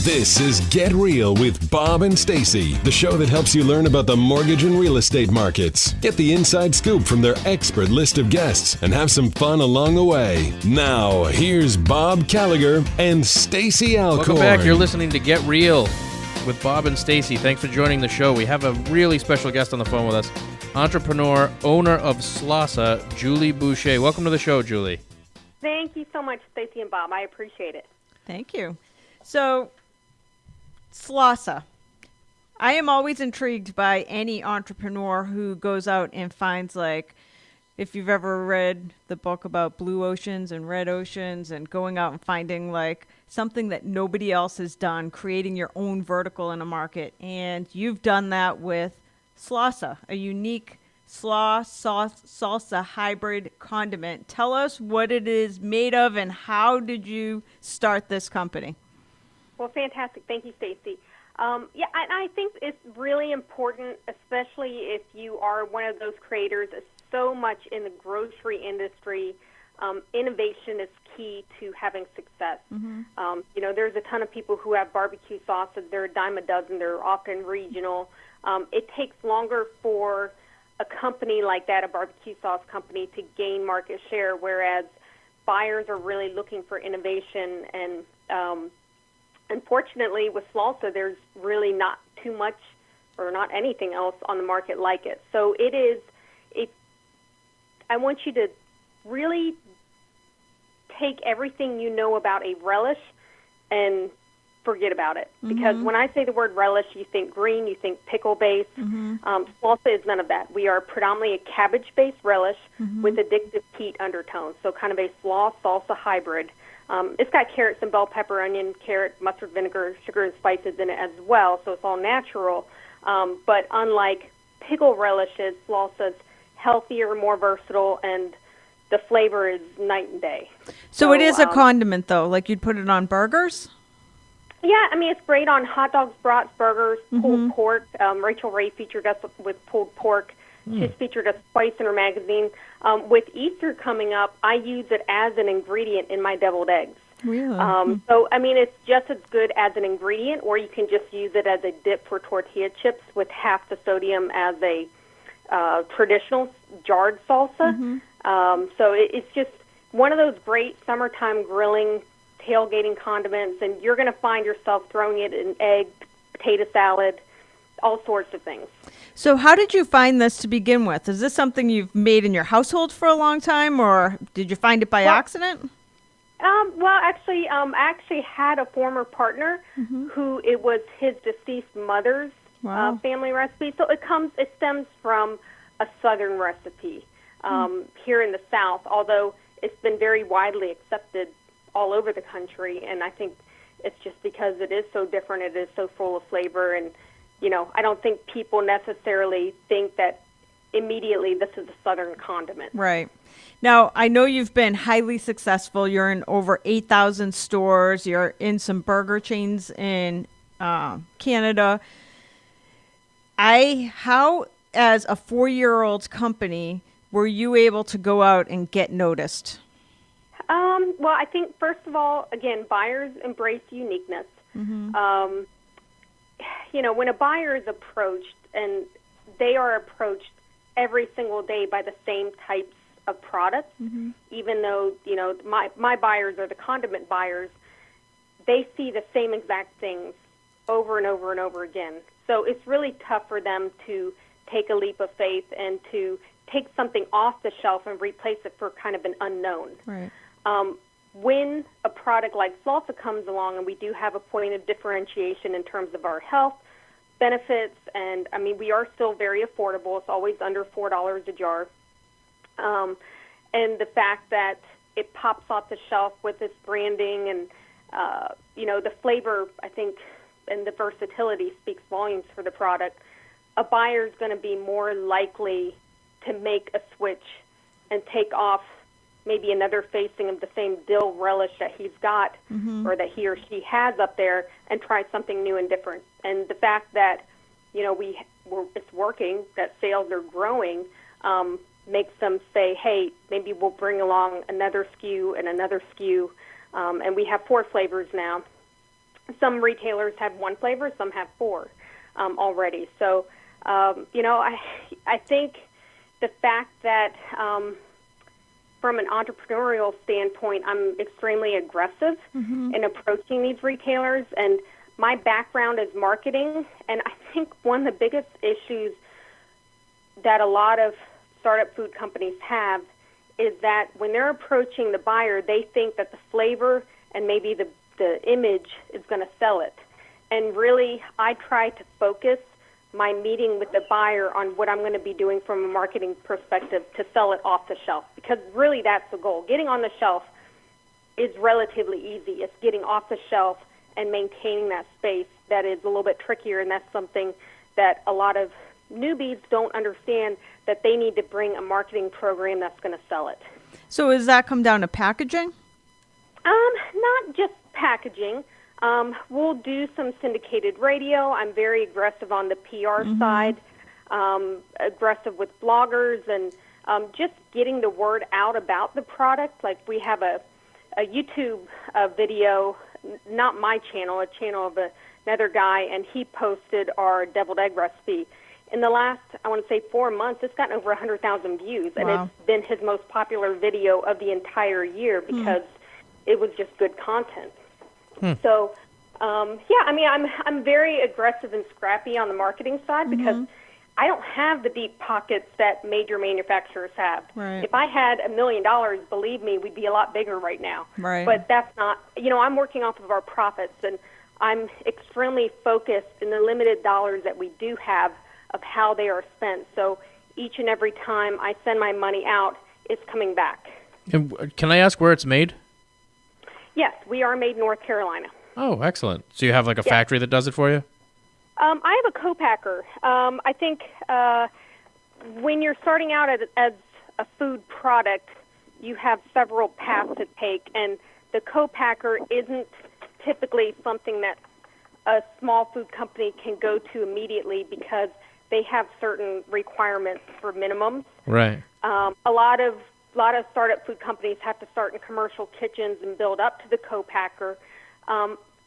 This is Get Real with Bob and Stacy, the show that helps you learn about the mortgage and real estate markets. Get the inside scoop from their expert list of guests and have some fun along the way. Now, here's Bob Gallagher and Stacy Alcorn. Welcome back. You're listening to Get Real with Bob and Stacy. Thanks for joining the show. We have a really special guest on the phone with us, entrepreneur, owner of Slausa, Julie Busha. Welcome to the show, Julie. Thank you so much, Stacy and Bob. I appreciate it. Thank you. So, Slausa. I am always intrigued by any entrepreneur who goes out and finds, like, if you've ever read the book about blue oceans and red oceans and going out and finding, like, something that nobody else has done, creating your own vertical in a market. And you've done that with Slausa, a unique slaw sauce salsa hybrid condiment. Tell us what it is made of and how did you start this company? Well, fantastic. Thank you, Stacy. I think it's really important, especially if you are one of those creators. So much in the grocery industry, innovation is key to having success. Mm-hmm. There's a ton of people who have barbecue sauces. They're a dime a dozen. They're often regional. It takes longer for a company like that, a barbecue sauce company, to gain market share, whereas buyers are really looking for innovation. And unfortunately, with Slausa, there's really not too much or not anything else on the market like it. So I want you to really take everything you know about a relish and forget about it. Because when I say the word relish, you think green, you think pickle-based. Slausa is none of that. We are predominantly a cabbage-based relish with addictive heat undertones, so kind of a slaw salsa hybrid. It's got carrots and bell pepper, onion, carrot, mustard vinegar, sugar, and spices in it as well, so it's all natural. But unlike pickle relishes, Slausa's healthier, more versatile, and the flavor is night and day. So it is a condiment, though? Like you'd put it on burgers? Yeah, I mean, it's great on hot dogs, brats, burgers, pulled pork. Rachel Ray featured us with pulled pork. She's featured us twice in her magazine. With Easter coming up, I use it as an ingredient in my deviled eggs. Really? So, I mean, it's just as good as an ingredient, or you can just use it as a dip for tortilla chips with half the sodium as a traditional jarred salsa. So it's just one of those great summertime grilling, tailgating condiments, and you're going to find yourself throwing it in egg, potato salad, all sorts of things. So how did you find this to begin with? Is this something you've made in your household for a long time, or did you find it by accident? I actually had a former partner who it was his deceased mother's family recipe. So it stems from a Southern recipe here in the South, although it's been very widely accepted all over the country, and I think it's just because it is so different, it is so full of flavor, and I don't think people necessarily think that immediately this is a Southern condiment. Right. Now, I know you've been highly successful. You're in over 8,000 stores. You're in some burger chains in Canada. How, as a 4-year-old company, were you able to go out and get noticed? Well, I think, first of all, again, buyers embrace uniqueness. When a buyer is approached, and they are approached every single day by the same types of products, even though, my buyers are the condiment buyers, they see the same exact things over and over and over again. So it's really tough for them to take a leap of faith and to take something off the shelf and replace it for kind of an unknown. Right. When a product like Slausa comes along, and we do have a point of differentiation in terms of our health benefits, and I mean, we are still very affordable. It's always under $4 a jar. And the fact that it pops off the shelf with this branding and, the flavor, I think, and the versatility speaks volumes for the product. A buyer is going to be more likely to make a switch and take off maybe another facing of the same dill relish that he's got or that he or she has up there and try something new and different. And the fact that, it's working, that sales are growing, makes them say, hey, maybe we'll bring along another SKU and another SKU. And we have 4 flavors now. Some retailers have one flavor, some have four already. So, I think the fact that from an entrepreneurial standpoint, I'm extremely aggressive in approaching these retailers, and my background is marketing, and I think one of the biggest issues that a lot of startup food companies have is that when they're approaching the buyer, they think that the flavor and maybe the image is going to sell it. And really, I try to focus my meeting with the buyer on what I'm going to be doing from a marketing perspective to sell it off the shelf, because really that's the goal. Getting on the shelf is relatively easy. It's getting off the shelf and maintaining that space that is a little bit trickier, and that's something that a lot of newbies don't understand, that they need to bring a marketing program that's going to sell it. So does that come down to packaging? Not just packaging. We'll do some syndicated radio. I'm very aggressive on the PR side, aggressive with bloggers, and just getting the word out about the product. Like we have a YouTube video, not my channel, a channel of another guy, and he posted our deviled egg recipe. In the last, I want to say 4 months, it's gotten over 100,000 views, and Wow. it's been his most popular video of the entire year because it was just good content. So, I'm very aggressive and scrappy on the marketing side because I don't have the deep pockets that major manufacturers have. Right. If I had $1 million, believe me, we'd be a lot bigger right now. Right. But that's not, I'm working off of our profits, and I'm extremely focused in the limited dollars that we do have of how they are spent. So each and every time I send my money out, it's coming back. And can I ask where it's made? Yes, we are made in North Carolina. Oh, excellent. So you have like a factory that does it for you? I have a co-packer. I think when you're starting out as a food product, you have several paths to take, and the co-packer isn't typically something that a small food company can go to immediately because they have certain requirements for minimums. Right. A lot of startup food companies have to start in commercial kitchens and build up to the co-packer.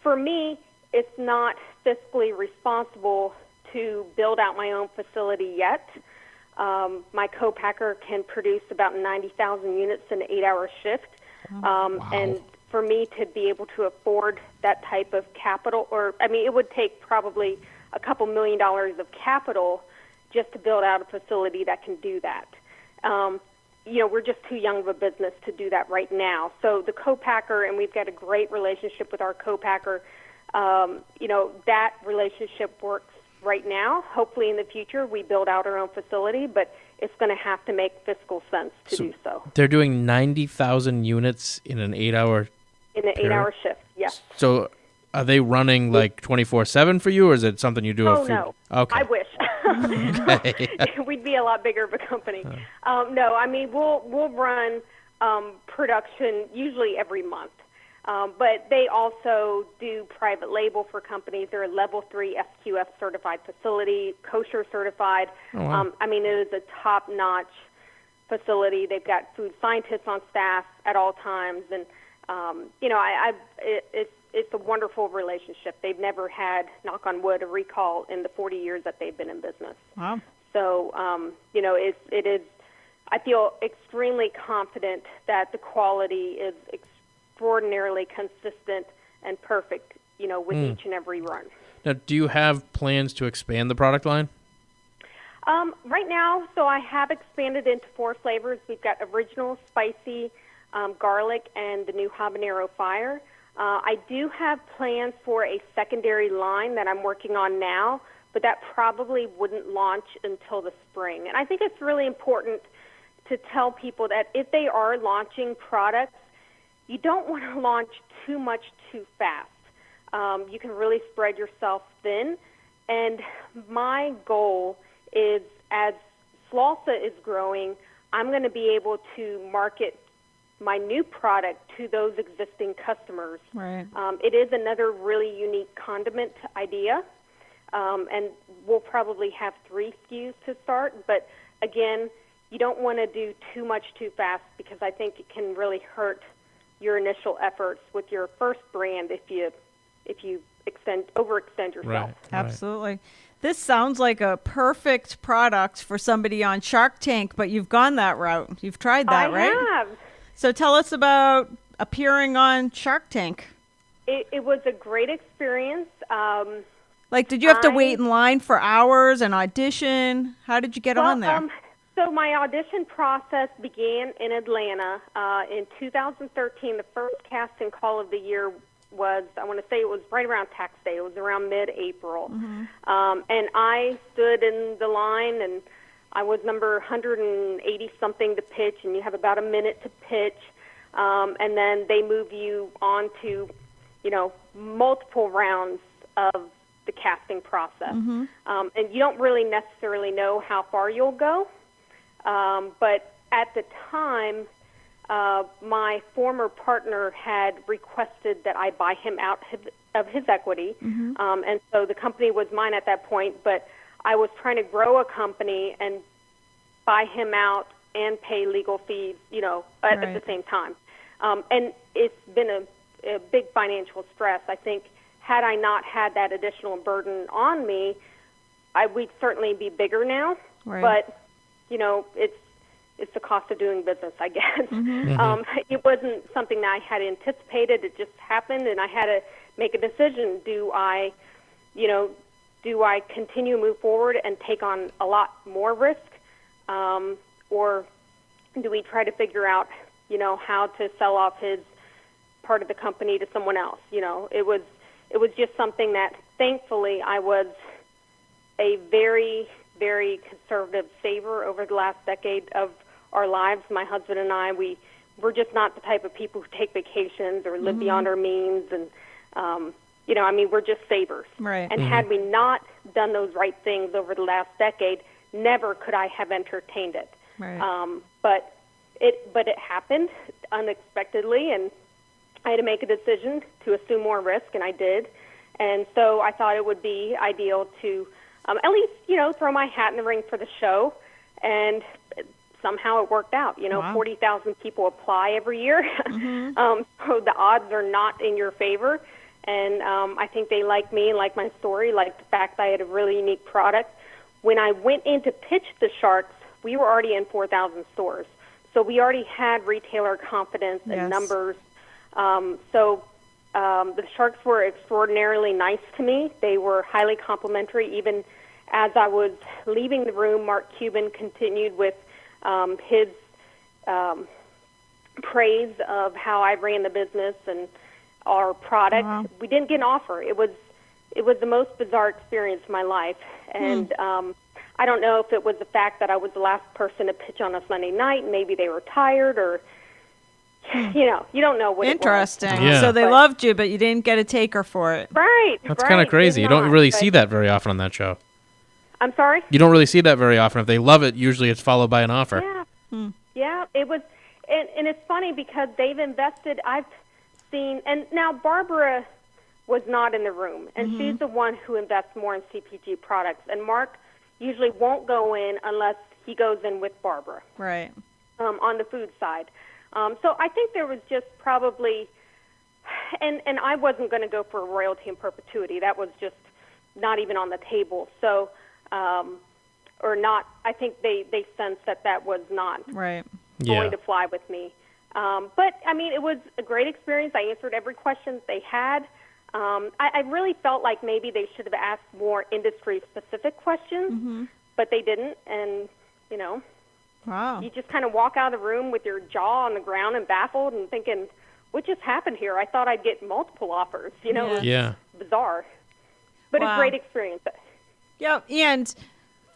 For me, it's not fiscally responsible to build out my own facility yet. My co-packer can produce about 90,000 units in an 8-hour shift. And for me to be able to afford that type of capital, it would take probably a couple $1 million of capital just to build out a facility that can do that. We're just too young of a business to do that right now. So the co-packer, and we've got a great relationship with our co-packer, that relationship works right now. Hopefully in the future we build out our own facility, but it's going to have to make fiscal sense to do so. They're doing 90,000 units in an 8-hour In an 8-hour shift, yes. So are they running like 24/7 for you, or is it something you do? No. Okay. I wish. We'd be a lot bigger of a company. We'll run production usually every month. But they also do private label for companies. They're a level 3 SQF certified facility, kosher certified. Oh, wow. It is a top-notch facility. They've got food scientists on staff at all times, and it's a wonderful relationship. They've never had, knock on wood, a recall in the 40 years that they've been in business. Wow. So, it is. I feel extremely confident that the quality is extraordinarily consistent and perfect, with each and every run. Now, do you have plans to expand the product line? Right now, so I have expanded into 4 flavors. We've got original, spicy, garlic, and the new habanero fire. I do have plans for a secondary line that I'm working on now, but that probably wouldn't launch until the spring. And I think it's really important to tell people that if they are launching products, you don't want to launch too much too fast. You can really spread yourself thin. And my goal is, as Slausa is growing, I'm going to be able to market my new product to those existing customers. Right. It is another really unique condiment idea, and we'll probably have 3 SKUs to start. But again, you don't want to do too much too fast, because I think it can really hurt your initial efforts with your first brand if you overextend yourself. Right. Absolutely. This sounds like a perfect product for somebody on Shark Tank, but you've gone that route. You've tried that, right? I have. So tell us about appearing on Shark Tank. It was a great experience. Like, did you have to wait in line for hours and audition? How did you get on there? So my audition process began in Atlanta in 2013. The first casting call of the year was, I want to say it was right around tax day. It was around mid-April. And I stood in the line, and I was number 180-something to pitch, and you have about a minute to pitch. And then they move you on to, multiple rounds of the casting process. And you don't really necessarily know how far you'll go. But at the time, my former partner had requested that I buy him out of his equity. And so the company was mine at that point, but I was trying to grow a company and buy him out and pay legal fees, at the same time. And it's been a big financial stress. I think had I not had that additional burden on me, we'd certainly be bigger now. Right. But it's the cost of doing business, I guess. It wasn't something that I had anticipated. It just happened, and I had to make a decision. Do I continue to move forward and take on a lot more risk, or do we try to figure out, how to sell off his part of the company to someone else? It was just something that, thankfully, I was a very, very conservative saver over the last decade of our lives. My husband and I, we're just not the type of people who take vacations or live beyond our means, and we're just savers. Right. And had we not done those right things over the last decade, never could I have entertained it. Right. But it happened unexpectedly, and I had to make a decision to assume more risk, and I did. And so I thought it would be ideal to at least, throw my hat in the ring for the show, and somehow it worked out. Wow. 40,000 people apply every year, so the odds are not in your favor. And I think they like me, like my story, like the fact that I had a really unique product. When I went in to pitch the Sharks, we were already in 4,000 stores, so we already had retailer confidence and numbers. The Sharks were extraordinarily nice to me. They were highly complimentary. Even as I was leaving the room, Mark Cuban continued with his praise of how I ran the business and our product. Wow. We didn't get an offer. It was the most bizarre experience of my life. And I don't know if it was the fact that I was the last person to pitch on a Sunday night. Maybe they were tired, or you don't know what Interesting. it was. Yeah. So they loved you, but you didn't get a taker for it. Right. That's kind of crazy. You don't really see that very often on that show. I'm sorry? You don't really see that very often. If they love it, usually it's followed by an offer. Yeah. Yeah, it was, and it's funny because they've invested, I've seen, and now Barbara was not in the room, and she's the one who invests more in CPG products, and Mark usually won't go in unless he goes in with Barbara. Right. On the food side. So I think there was just probably, and I wasn't going to go for royalty in perpetuity. That was just not even on the table. So, or not, I think they sensed that was not Right. going to fly with me. But, I mean, it was a great experience. I answered every question they had. I really felt like maybe they should have asked more industry-specific questions, but they didn't, and, Wow. you just kind of walk out of the room with your jaw on the ground and baffled and thinking, what just happened here? I thought I'd get multiple offers. It was bizarre. But a great experience. Yep. And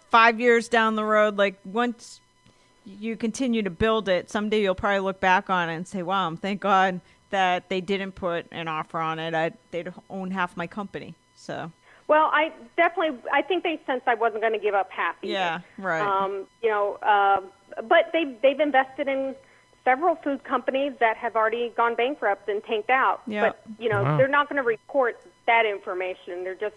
5 years down the road, like once you continue to build it, someday you'll probably look back on it and say, wow, thank God that they didn't put an offer on it. They'd own half my company. So. Well, I think they sensed I wasn't going to give up half either. Yeah, right. But they've invested in several food companies that have already gone bankrupt and tanked out. Yep. But, they're not going to report that information. They're just,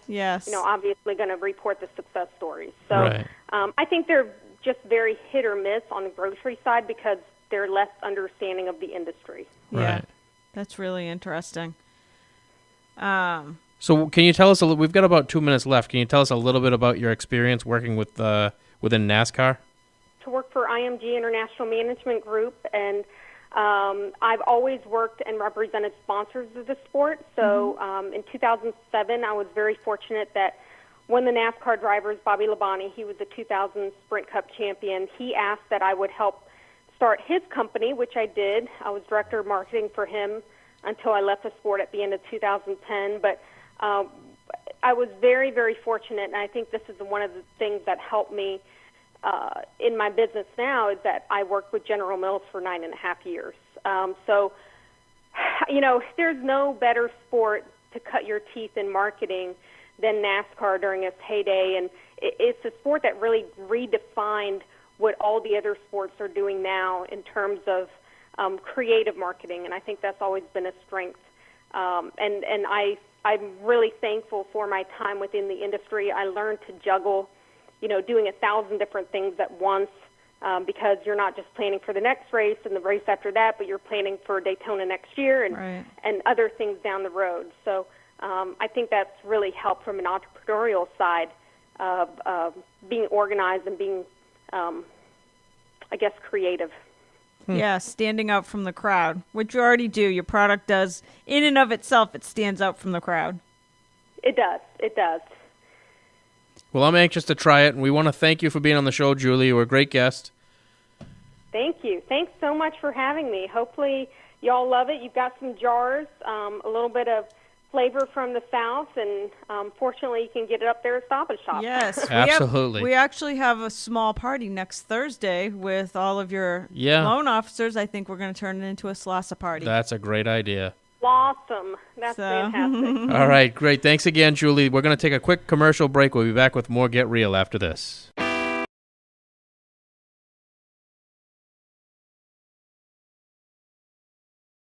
obviously going to report the success stories. So I think they're just very hit or miss on the grocery side because they're less understanding of the industry. Yeah. That's really interesting. So can you tell us we've got about 2 minutes left. Can you tell us a little bit about your experience working with within NASCAR? To work for IMG International Management Group, and I've always worked and represented sponsors of the sport. So in 2007, I was very fortunate that one of the NASCAR drivers, Bobby Labonte, he was the 2000 Sprint Cup champion. He asked that I would help start his company, which I did. I was director of marketing for him until I left the sport at the end of 2010. But I was very, very fortunate, and I think this is one of the things that helped me in my business now is that I worked with General Mills for 9.5 years. So, there's no better sport to cut your teeth in marketing than NASCAR during its heyday, and it's a sport that really redefined what all the other sports are doing now in terms of creative marketing, and I think that's always been a strength. And I'm really thankful for my time within the industry. I learned to juggle, doing 1,000 different things at once because you're not just planning for the next race and the race after that, but you're planning for Daytona next year and other things down the road. So I think that's really helped from an entrepreneurial side of being organized and being, creative. Yeah, standing out from the crowd, which you already do. Your product does, in and of itself, it stands out from the crowd. It does. It does. Well, I'm anxious to try it, and we want to thank you for being on the show, Julie. You were a great guest. Thank you. Thanks so much for having me. Hopefully y'all love it. You've got some jars, a little bit of flavor from the South, and fortunately you can get it up there at Stop and Shop. Yes. Absolutely. We actually have a small party next Thursday with all of your loan officers. I think we're going to turn it into a Slausa party. That's a great idea. Awesome. That's fantastic. All right, great. Thanks again, Julie. We're going to take a quick commercial break. We'll be back with more Get Real after this.